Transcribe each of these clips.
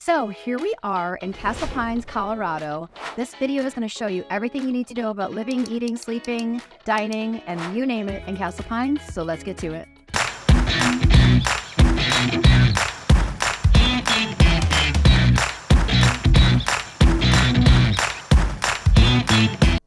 So here we are in Castle Pines, Colorado. This video is going to show you everything you need to know about living, eating, sleeping, dining, and you name it in Castle Pines. So let's get to it.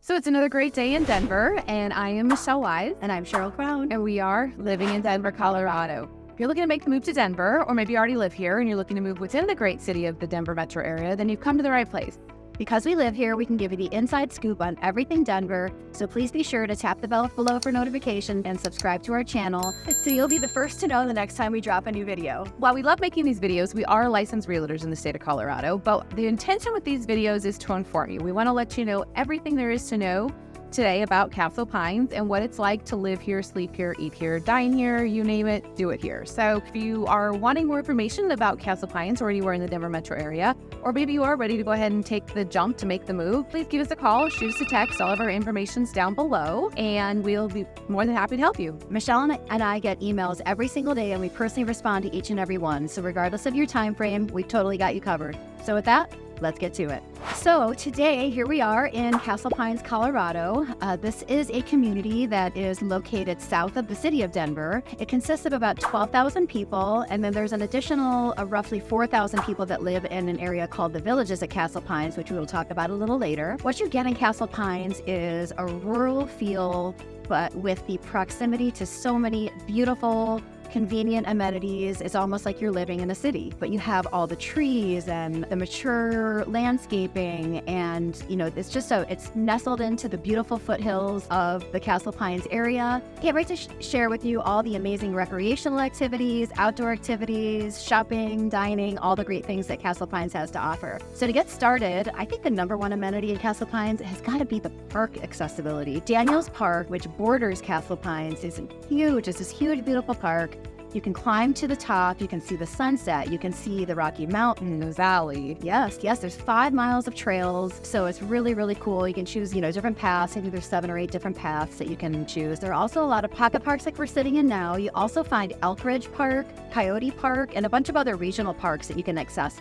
So it's another great day in Denver, and I am Michelle Wise. And I'm Cheryl Crown. And we are living in Denver, Colorado. If you're looking to make the move to Denver, or maybe you already live here and you're looking to move within the great city of the Denver metro area, then you've come to the right place. Because we live here, we can give you the inside scoop on everything Denver, so please be sure to tap the bell below for notifications and subscribe to our channel so you'll be the first to know the next time we drop a new video. While we love making these videos, we are licensed realtors in the state of Colorado, but the intention with these videos is to inform you. We want to let you know everything there is to know today about Castle Pines and what it's like to live here, sleep here, eat here, dine here, you name it, do it here. So if you are wanting more information about Castle Pines or anywhere in the Denver metro area, or maybe you are ready to go ahead and take the jump to make the move, please give us a call, shoot us a text. All of our information's down below, and we'll be more than happy to help you. Michelle and I get emails every single day, and we personally respond to each and every one. So regardless of your time frame, we've totally got you covered. So with that, let's get to it. So today, here we are in Castle Pines, Colorado. This is a community that is located south of the city of Denver. It consists of about 12,000 people, and then there's an additional roughly 4,000 people that live in an area called the Villages at Castle Pines, which we will talk about a little later. What you get in Castle Pines is a rural feel, but with the proximity to so many beautiful, convenient amenities. It's almost like you're living in a city, but you have all the trees and the mature landscaping, and it's nestled into the beautiful foothills of the Castle Pines area. Can't wait to share with you all the amazing recreational activities, outdoor activities, shopping, dining, all the great things that Castle Pines has to offer. So to get started, I think the number one amenity in Castle Pines has got to be the park accessibility. Daniels Park, which borders Castle Pines, is huge. It's this huge, beautiful park. You can climb to the top, you can see the sunset, you can see the Rocky Mountain, the valley. Yes, there's 5 miles of trails, so it's really, really cool. You can choose, different paths. I think there's 7 or 8 different paths that you can choose. There are also a lot of pocket parks like we're sitting in now. You also find Elk Ridge Park, Coyote Park, and a bunch of other regional parks that you can access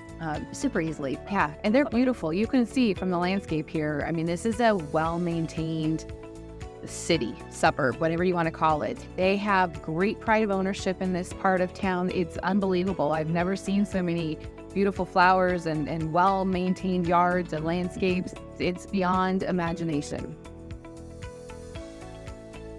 super easily. Yeah, and they're beautiful. You can see from the landscape here, I mean, this is a well-maintained city, suburb, whatever you want to call it. They have great pride of ownership in this part of town. It's unbelievable. I've never seen so many beautiful flowers and well-maintained yards and landscapes. It's beyond imagination.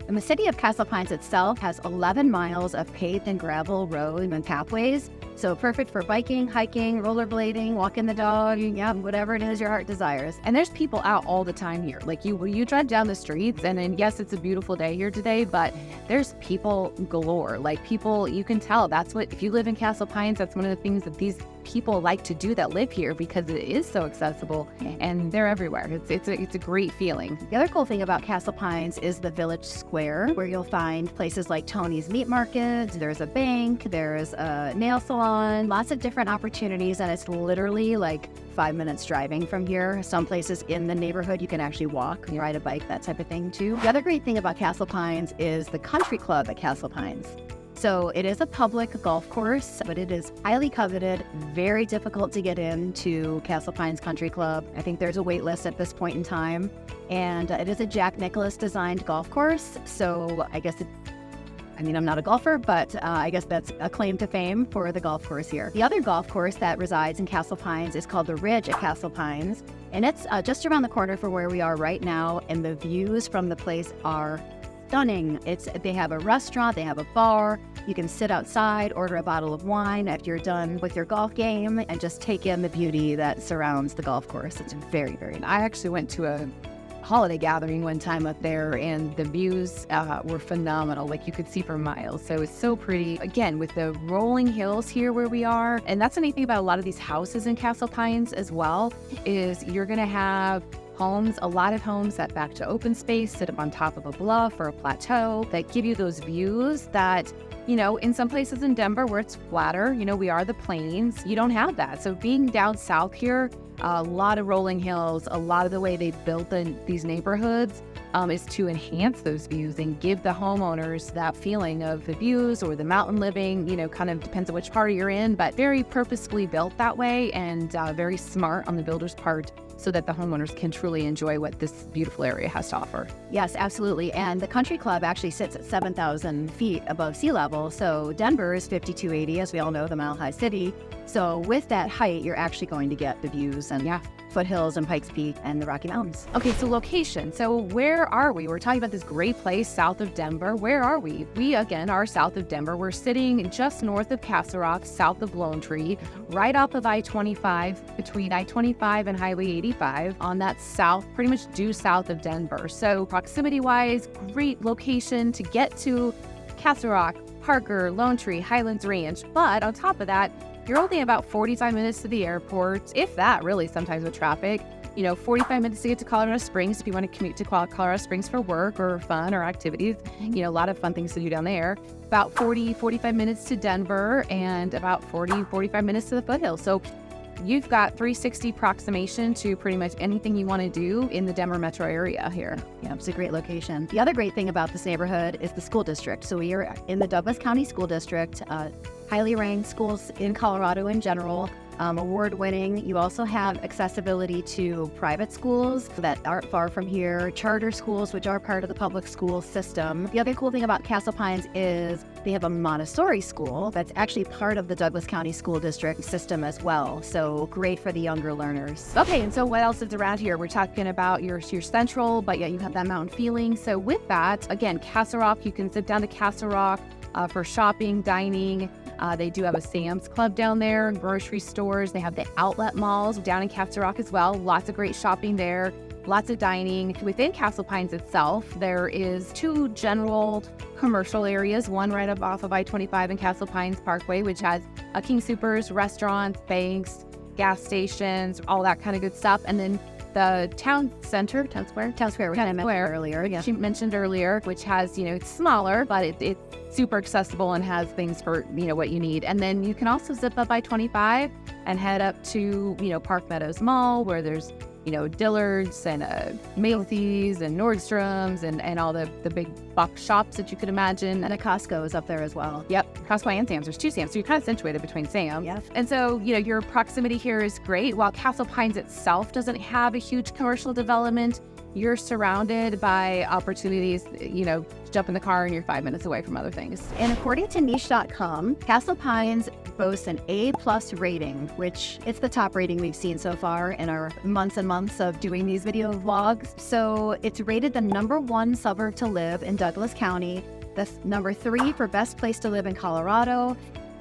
And the city of Castle Pines itself has 11 miles of paved and gravel roads and pathways. So perfect for biking, hiking, rollerblading, walking the dog, whatever it is your heart desires. And there's people out all the time here. Like you drive down the streets, and then yes, it's a beautiful day here today, but there's people galore. Like people, you can tell if you live in Castle Pines, that's one of the things that these people like to do that live here, because it is so accessible and they're everywhere. It's a great feeling. The other cool thing about Castle Pines is the Village Square, where you'll find places like Tony's Meat Market, there's a bank, there's a nail salon, lots of different opportunities, and it's literally like 5 minutes driving from here. Some places in the neighborhood you can actually walk, ride a bike, that type of thing too. The other great thing about Castle Pines is the country club at Castle Pines. So it is a public golf course, but it is highly coveted, very difficult to get into Castle Pines Country Club. I think there's a wait list at this point in time, and it is a Jack Nicklaus designed golf course. So I guess I'm not a golfer, but I guess that's a claim to fame for the golf course here. The other golf course that resides in Castle Pines is called the Ridge at Castle Pines, and it's just around the corner from where we are right now, and the views from the place are stunning. They have a restaurant, they have a bar, you can sit outside, order a bottle of wine after you're done with your golf game, and just take in the beauty that surrounds the golf course. It's very, very nice. I actually went to a holiday gathering one time up there, and the views were phenomenal. Like you could see for miles. So it's so pretty. Again, with the rolling hills here where we are, and that's the neat thing about a lot of these houses in Castle Pines as well, is you're going to have a lot of homes that back to open space, sit up on top of a bluff or a plateau that give you those views that, in some places in Denver where it's flatter, we are the plains, you don't have that. So being down south here, a lot of rolling hills, a lot of the way they built these neighborhoods is to enhance those views and give the homeowners that feeling of the views or the mountain living, kind of depends on which part you're in, but very purposefully built that way and very smart on the builder's part so that the homeowners can truly enjoy what this beautiful area has to offer. Yes, absolutely. And the country club actually sits at 7,000 feet above sea level. So Denver is 5,280, as we all know, the Mile High City. So with that height, you're actually going to get the views and foothills and Pikes Peak and the Rocky Mountains. Okay, so location. So where are we? We're talking about this great place south of Denver. Where are we? We, again, are south of Denver. We're sitting just north of Castle Rock, south of Lone Tree, right off of I-25, between I-25 and Highway 85 on that south, pretty much due south of Denver. So proximity-wise, great location to get to Castle Rock, Parker, Lone Tree, Highlands Ranch. But on top of that, you're only about 45 minutes to the airport, if that, really, sometimes with traffic. 45 minutes to get to Colorado Springs if you want to commute to Colorado Springs for work or fun or activities. A lot of fun things to do down there. About 45 minutes to Denver and about 45 minutes to the foothills. So you've got 360 approximation to pretty much anything you want to do in the Denver metro area here. Yeah, it's a great location. The other great thing about this neighborhood is the school district. So we are in the Douglas County School District, highly ranked schools in Colorado in general, award-winning. You also have accessibility to private schools that aren't far from here, charter schools, which are part of the public school system. The other cool thing about Castle Pines is they have a Montessori school that's actually part of the Douglas County School District system as well. So great for the younger learners. Okay, and so what else is around here? We're talking about your central, but yet you have that mountain feeling. So with that, again, Castle Rock, you can sit down to Castle Rock for shopping, dining. They do have a Sam's Club down there, grocery stores. They have the outlet malls down in Castle Rock as well. Lots of great shopping there, lots of dining. Within Castle Pines itself, there is 2 general commercial areas, one right up off of I-25 and Castle Pines Parkway, which has King Soopers, restaurants, banks, gas stations, all that kind of good stuff. And then the town square, we kind of mentioned earlier. Yeah, she mentioned earlier, which has, it's smaller, but it's super accessible and has things for, what you need. And then you can also zip up I-25 and head up to, Park Meadows Mall, where there's, Dillard's and Macy's and Nordstrom's and all the big box shops that you could imagine. And a Costco is up there as well. Yep, Costco and Sam's. There's 2 Sam's, so you're kind of situated between Sam's. Yes. And so, your proximity here is great. While Castle Pines itself doesn't have a huge commercial development, you're surrounded by opportunities, jump in the car and you're 5 minutes away from other things. And according to niche.com, Castle Pines boasts an A+ rating, which it's the top rating we've seen so far in our months and months of doing these video vlogs. So it's rated the #1 suburb to live in Douglas County, the #3 for best place to live in Colorado,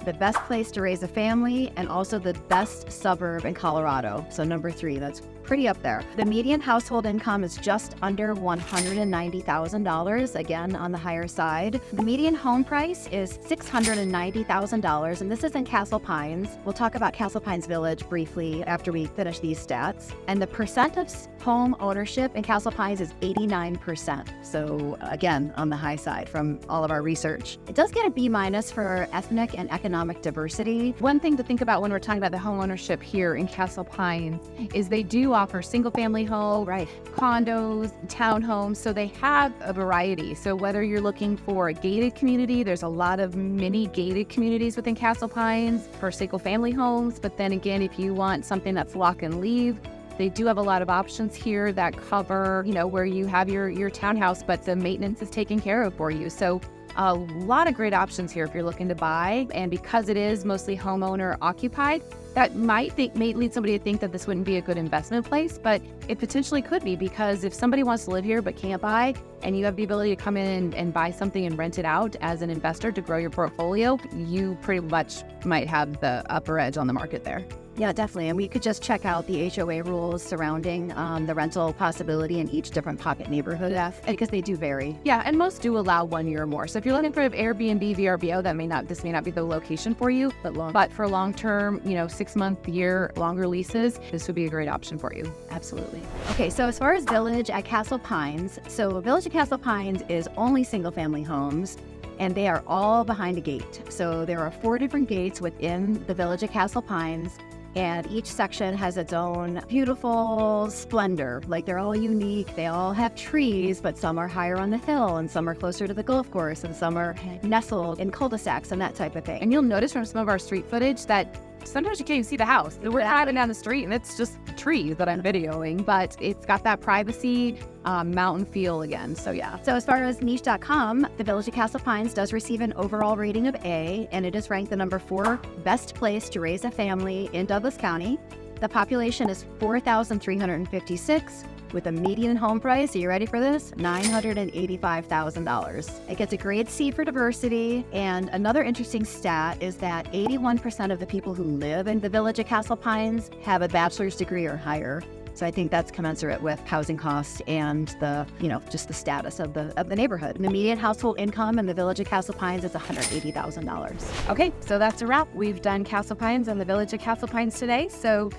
the best place to raise a family, and also the best suburb in Colorado. So #3, that's pretty up there. The median household income is just under $190,000, again on the higher side. The median home price is $690,000, and this is in Castle Pines. We'll talk about Castle Pines Village briefly after we finish these stats. And the percent of home ownership in Castle Pines is 89%. So again, on the high side from all of our research. It does get a B- for ethnic and economic diversity. One thing to think about when we're talking about the home ownership here in Castle Pines is they do offer single-family homes, condos, townhomes, so they have a variety. So whether you're looking for a gated community, there's a lot of mini gated communities within Castle Pines for single-family homes. But then again, if you want something that's lock and leave, they do have a lot of options here that cover, where you have your townhouse, but the maintenance is taken care of for you. So a lot of great options here if you're looking to buy. And because it is mostly homeowner occupied, that may lead somebody to think that this wouldn't be a good investment place, but it potentially could be, because if somebody wants to live here but can't buy, and you have the ability to come in and buy something and rent it out as an investor to grow your portfolio, you pretty much might have the upper edge on the market there. Yeah, definitely. And we could just check out the HOA rules surrounding the rental possibility in each different pocket neighborhood, because they do vary. Yeah, and most do allow 1 year or more. So if you're looking for Airbnb, VRBO, this may not be the location for you, but for long-term, 6-month, year, longer leases, this would be a great option for you. Absolutely. Okay, so as far as Village at Castle Pines, so Village at Castle Pines is only single-family homes, and they are all behind a gate. So there are 4 different gates within the Village at Castle Pines. And each section has its own beautiful splendor. Like they're all unique. They all have trees, but some are higher on the hill and some are closer to the golf course and some are nestled in cul-de-sacs and that type of thing. And you'll notice from some of our street footage that sometimes you can't even see the house. We're driving down the street and it's just trees that I'm videoing, but it's got that privacy mountain feel again. So yeah. So as far as niche.com, the Village of Castle Pines does receive an overall rating of A, and it is ranked the number 4 best place to raise a family in Douglas County. The population is 4,356 with a median home price, are you ready for this? $985,000. It gets a grade C for diversity, and another interesting stat is that 81% of the people who live in the Village of Castle Pines have a bachelor's degree or higher. So I think that's commensurate with housing costs and the, just the status of the neighborhood. And the median household income in the Village of Castle Pines is $180,000. Okay, so that's a wrap. We've done Castle Pines and the Village of Castle Pines today. So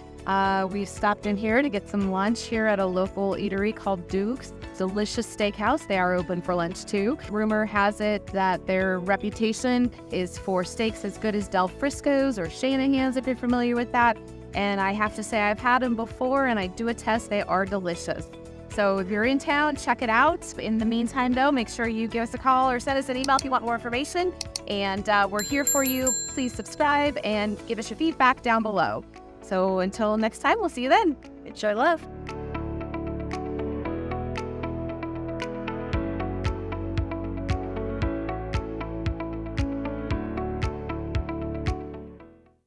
we've stopped in here to get some lunch here at a local eatery called Duke's. Delicious steakhouse. They are open for lunch too. Rumor has it that their reputation is for steaks as good as Del Frisco's or Shanahan's, if you're familiar with that. And I have to say, I've had them before and I do attest they are delicious. So if you're in town, check it out. In the meantime, though, make sure you give us a call or send us an email if you want more information. And we're here for you. Please subscribe and give us your feedback down below. So until next time, we'll see you then. Enjoy love.